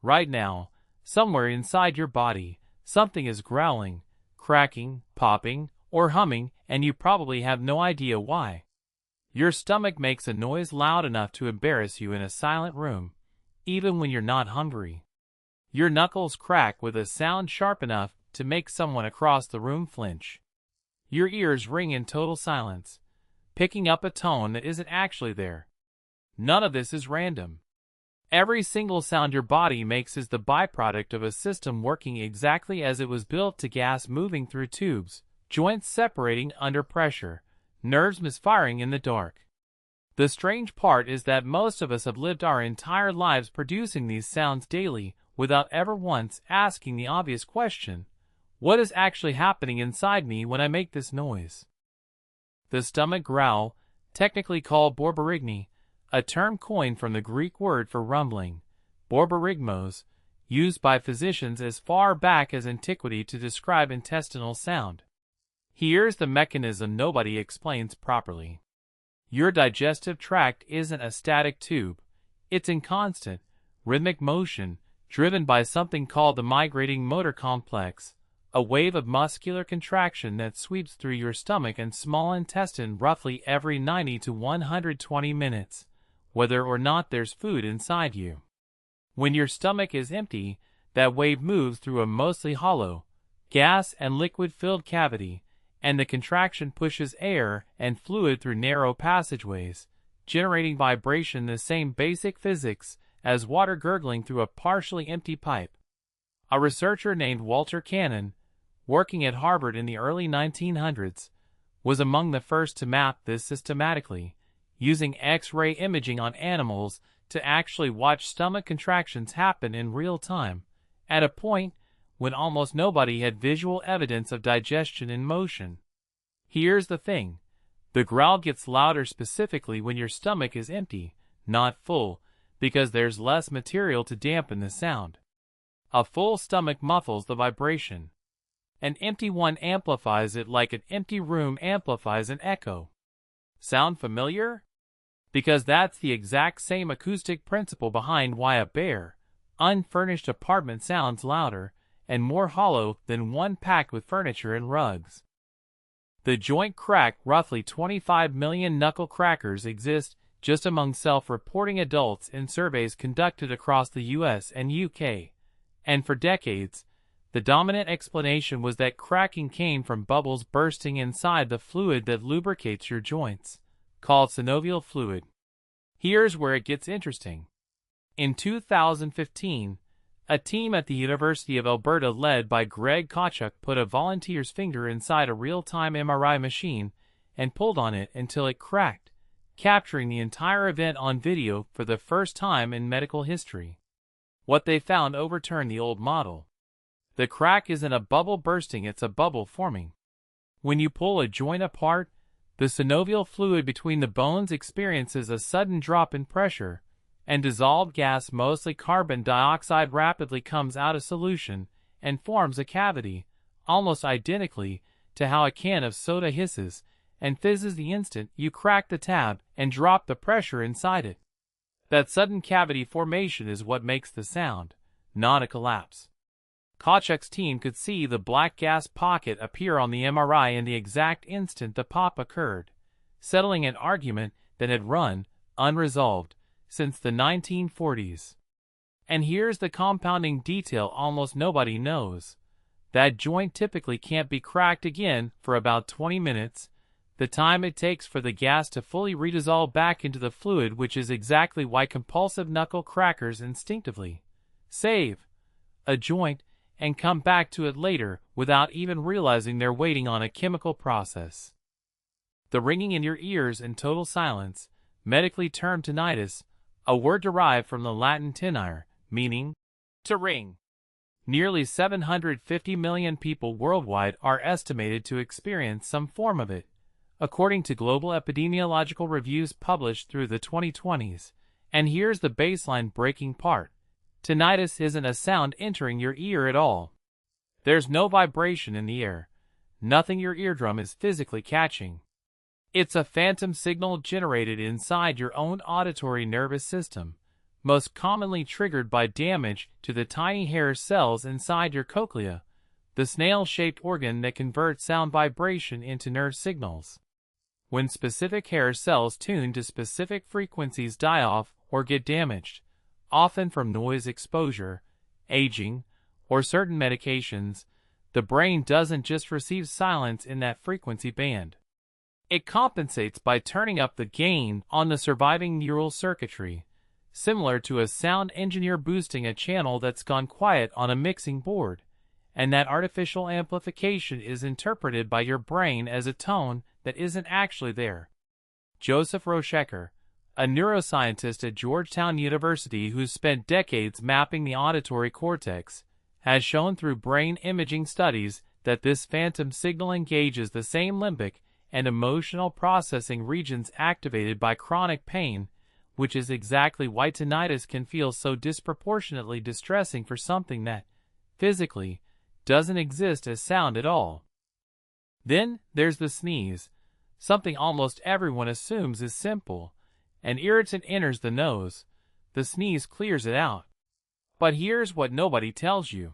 Right now, somewhere inside your body, something is growling, cracking, popping, or humming, and you probably have no idea why. Your stomach makes a noise loud enough to embarrass you in a silent room, even when you're not hungry. Your knuckles crack with a sound sharp enough to make someone across the room flinch. Your ears ring in total silence, picking up a tone that isn't actually there. None of this is random. Every single sound your body makes is the byproduct of a system working exactly as it was built to: gas moving through tubes, joints separating under pressure, nerves misfiring in the dark. The strange part is that most of us have lived our entire lives producing these sounds daily without ever once asking the obvious question: what is actually happening inside me when I make this noise? The stomach growl, technically called borborygmi, a term coined from the Greek word for rumbling, borborygmos, used by physicians as far back as antiquity to describe intestinal sound. Here's the mechanism nobody explains properly. Your digestive tract isn't a static tube. It's in constant, rhythmic motion, driven by something called the migrating motor complex, a wave of muscular contraction that sweeps through your stomach and small intestine roughly every 90 to 120 minutes, whether or not there's food inside you. When your stomach is empty, that wave moves through a mostly hollow, gas and liquid-filled cavity, and the contraction pushes air and fluid through narrow passageways, generating vibration, the same basic physics as water gurgling through a partially empty pipe. A researcher named Walter Cannon, working at Harvard in the early 1900s, was among the first to map this systematically, using X-ray imaging on animals to actually watch stomach contractions happen in real time, at a point when almost nobody had visual evidence of digestion in motion. Here's the thing: the growl gets louder specifically when your stomach is empty, not full, because there's less material to dampen the sound. A full stomach muffles the vibration. An empty one amplifies it like an empty room amplifies an echo. Sound familiar? Because that's the exact same acoustic principle behind why a bare, unfurnished apartment sounds louder and more hollow than one packed with furniture and rugs. The joint crack: roughly 25 million knuckle crackers exist just among self-reporting adults in surveys conducted across the US and UK, and for decades, the dominant explanation was that cracking came from bubbles bursting inside the fluid that lubricates your joints, called synovial fluid. Here's where it gets interesting. In 2015, a team at the University of Alberta led by Greg Kachuk put a volunteer's finger inside a real-time MRI machine and pulled on it until it cracked, capturing the entire event on video for the first time in medical history. What they found overturned the old model. The crack isn't a bubble bursting, it's a bubble forming. When you pull a joint apart, the synovial fluid between the bones experiences a sudden drop in pressure, and dissolved gas, mostly carbon dioxide, rapidly comes out of solution and forms a cavity, almost identically to how a can of soda hisses and fizzes the instant you crack the tab and drop the pressure inside it. That sudden cavity formation is what makes the sound, not a collapse. Kachuk's team could see the black gas pocket appear on the MRI in the exact instant the pop occurred, settling an argument that had run unresolved since the 1940s. And here's the compounding detail almost nobody knows. That joint typically can't be cracked again for about 20 minutes, the time it takes for the gas to fully redissolve back into the fluid, which is exactly why compulsive knuckle crackers instinctively save a joint and come back to it later without even realizing they're waiting on a chemical process. The ringing in your ears and total silence, medically termed tinnitus, a word derived from the Latin tinere, meaning to ring. Nearly 750 million people worldwide are estimated to experience some form of it, according to global epidemiological reviews published through the 2020s. And here's the baseline breaking part. Tinnitus isn't a sound entering your ear at all. There's no vibration in the air, nothing your eardrum is physically catching. It's a phantom signal generated inside your own auditory nervous system, most commonly triggered by damage to the tiny hair cells inside your cochlea, the snail-shaped organ that converts sound vibration into nerve signals. When specific hair cells tuned to specific frequencies die off or get damaged, often from noise exposure, aging, or certain medications, the brain doesn't just receive silence in that frequency band. It compensates by turning up the gain on the surviving neural circuitry, similar to a sound engineer boosting a channel that's gone quiet on a mixing board, and that artificial amplification is interpreted by your brain as a tone that isn't actually there. Joseph Roschecker, a neuroscientist at Georgetown University who's spent decades mapping the auditory cortex, has shown through brain imaging studies that this phantom signal engages the same limbic and emotional processing regions activated by chronic pain, which is exactly why tinnitus can feel so disproportionately distressing for something that, physically, doesn't exist as sound at all. Then there's the sneeze, something almost everyone assumes is simple. An irritant enters the nose, the sneeze clears it out. But here's what nobody tells you.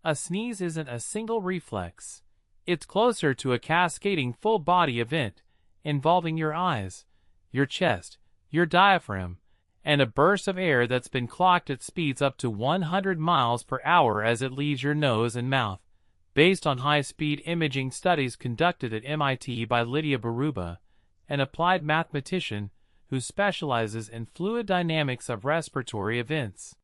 A sneeze isn't a single reflex. It's closer to a cascading full-body event, involving your eyes, your chest, your diaphragm, and a burst of air that's been clocked at speeds up to 100 miles per hour as it leaves your nose and mouth, based on high-speed imaging studies conducted at MIT by Lydia Baruba, an applied mathematician who specializes in fluid dynamics of respiratory events.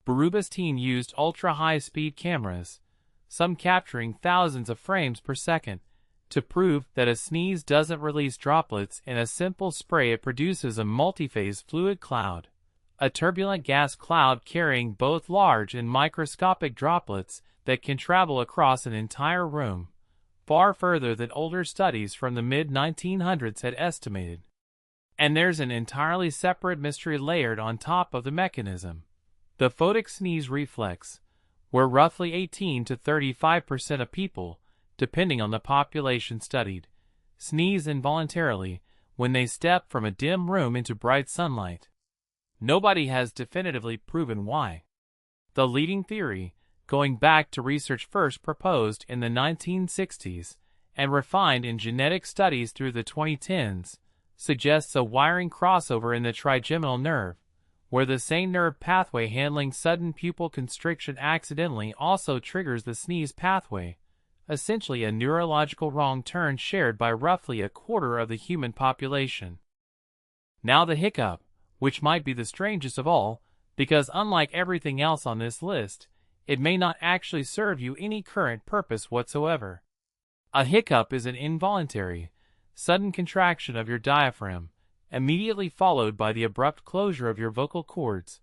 Baruba's team used ultra-high-speed cameras, some capturing thousands of frames per second, to prove that a sneeze doesn't release droplets in a simple spray. It produces a multi-phase fluid cloud, a turbulent gas cloud carrying both large and microscopic droplets that can travel across an entire room, far further than older studies from the mid-1900s had estimated. And there's an entirely separate mystery layered on top of the mechanism: the photic sneeze reflex, where roughly 18 to 35% of people, depending on the population studied, sneeze involuntarily when they step from a dim room into bright sunlight. Nobody has definitively proven why. The leading theory, going back to research first proposed in the 1960s and refined in genetic studies through the 2010s, suggests a wiring crossover in the trigeminal nerve, where the same nerve pathway handling sudden pupil constriction accidentally also triggers the sneeze pathway, essentially a neurological wrong turn shared by roughly a quarter of the human population. Now the hiccup, which might be the strangest of all, because unlike everything else on this list, it may not actually serve you any current purpose whatsoever. A hiccup is an involuntary, sudden contraction of your diaphragm, immediately followed by the abrupt closure of your vocal cords,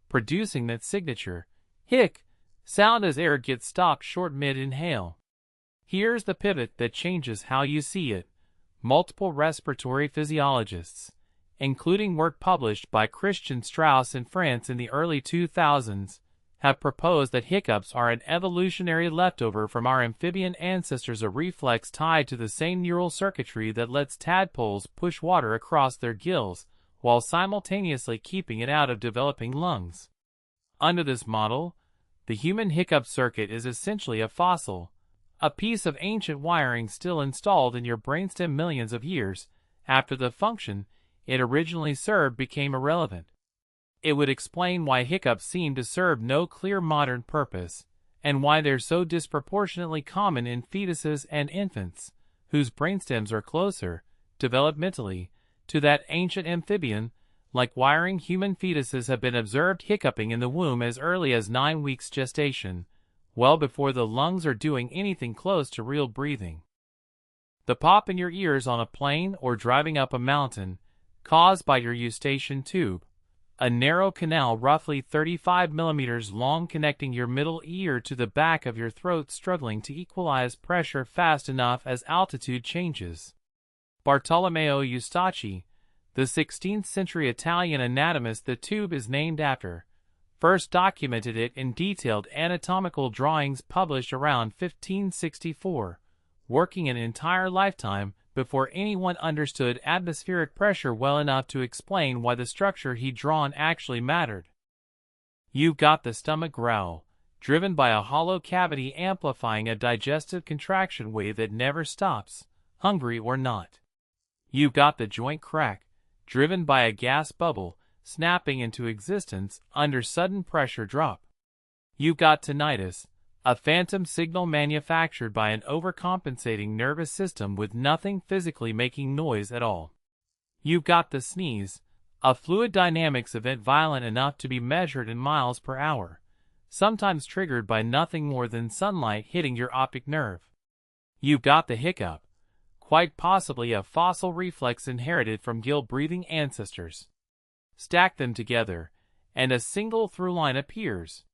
producing that signature hic sound as air gets stopped short mid-inhale. Here's the pivot that changes how you see it. Multiple respiratory physiologists, including work published by Christian Strauss in France in the early 2000s, have proposed that hiccups are an evolutionary leftover from our amphibian ancestors, a reflex tied to the same neural circuitry that lets tadpoles push water across their gills while simultaneously keeping it out of developing lungs. Under this model, the human hiccup circuit is essentially a fossil, a piece of ancient wiring still installed in your brainstem millions of years after the function it originally served became irrelevant. It would explain why hiccups seem to serve no clear modern purpose, and why they're so disproportionately common in fetuses and infants, whose brainstems are closer, developmentally, to that ancient amphibian. Like wiring, human fetuses have been observed hiccuping in the womb as early as 9 weeks gestation, well before the lungs are doing anything close to real breathing. The pop in your ears on a plane or driving up a mountain, caused by your eustachian tube, a narrow canal roughly 35 millimeters long connecting your middle ear to the back of your throat, struggling to equalize pressure fast enough as altitude changes. Bartolomeo Eustachi, the 16th century Italian anatomist the tube is named after, first documented it in detailed anatomical drawings published around 1564, working an entire lifetime before anyone understood atmospheric pressure well enough to explain why the structure he'd drawn actually mattered. You've got the stomach growl, driven by a hollow cavity amplifying a digestive contraction wave that never stops, hungry or not. You've got the joint crack, driven by a gas bubble snapping into existence under sudden pressure drop. You've got tinnitus, a phantom signal manufactured by an overcompensating nervous system with nothing physically making noise at all. You've got the sneeze, a fluid dynamics event violent enough to be measured in miles per hour, sometimes triggered by nothing more than sunlight hitting your optic nerve. You've got the hiccup, quite possibly a fossil reflex inherited from gill-breathing ancestors. Stack them together, and a single through line appears.